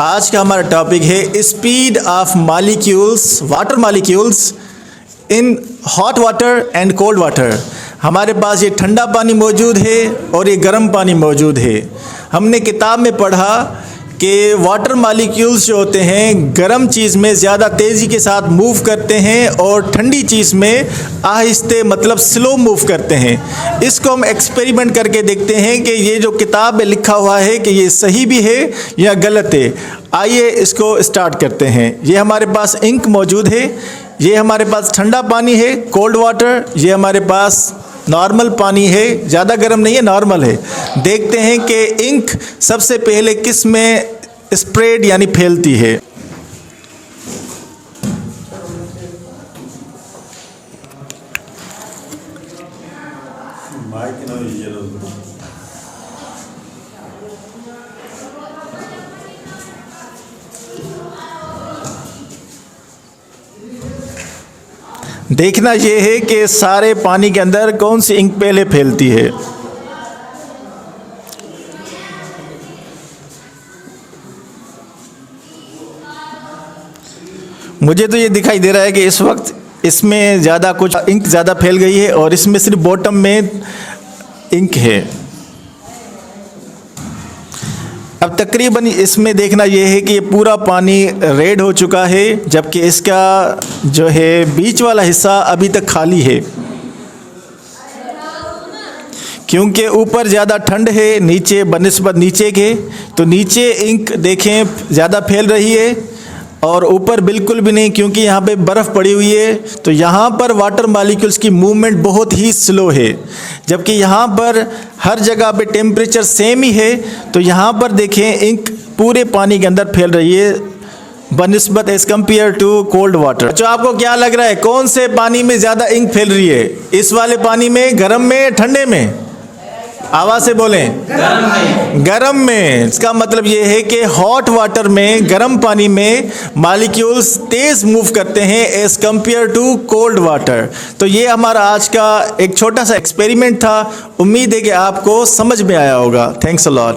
आज का हमारा टॉपिक है speed of molecules, water molecules in hot water and cold water. हमारे पास ये ठंडा पानी मौजूद है और ये गर्म पानी मौजूद है। हमने किताब में पढ़ा कि वाटर मॉलिक्यूल्स जो होते हैं गर्म चीज़ में ज़्यादा तेज़ी के साथ मूव करते हैं और ठंडी चीज़ में आहिस्ते मतलब स्लो मूव करते हैं। इसको हम एक्सपेरिमेंट करके देखते हैं कि ये जो किताब में लिखा हुआ है कि ये सही भी है या गलत है। आइए इसको स्टार्ट करते हैं। ये हमारे पास इंक मौजूद है, ये हमारे पास ठंडा पानी है कोल्ड वाटर, ये हमारे पास नॉर्मल पानी है, ज़्यादा गर्म नहीं है, नॉर्मल है। देखते हैं कि इंक सबसे पहले किस में स्प्रेड यानी फैलती है। देखना ये है कि सारे पानी के अंदर कौन सी इंक पहले फैलती है। मुझे तो ये दिखाई दे रहा है कि इस वक्त इसमें ज़्यादा कुछ इंक ज़्यादा फैल गई है और इसमें सिर्फ बॉटम में इंक है। अब तकरीबन इसमें देखना यह है कि ये पूरा पानी रेड हो चुका है, जबकि इसका जो है बीच वाला हिस्सा अभी तक खाली है, क्योंकि ऊपर ज़्यादा ठंड है नीचे बनिस्बत नीचे के। तो नीचे इंक देखें ज़्यादा फैल रही है और ऊपर बिल्कुल भी नहीं, क्योंकि यहाँ पे बर्फ़ पड़ी हुई है। तो यहाँ पर वाटर मॉलिक्यूल्स की मूवमेंट बहुत ही स्लो है, जबकि यहाँ पर हर जगह पे टेम्परेचर सेम ही है। तो यहाँ पर देखें इंक पूरे पानी के अंदर फैल रही है बनिस्बत as compared to cold water. तो आपको क्या लग रहा है कौन से पानी में ज़्यादा इंक फैल रही है? इस वाले पानी में, गर्म में, ठंडे में? आवाज़ से बोलें। गर्म में। गर्म में। इसका मतलब ये है कि हॉट वाटर में, गर्म पानी में मॉलिक्यूल्स तेज़ मूव करते हैं as compared to cold water. तो ये हमारा आज का एक छोटा सा एक्सपेरिमेंट था। उम्मीद है कि आपको समझ में आया होगा। Thanks a lot.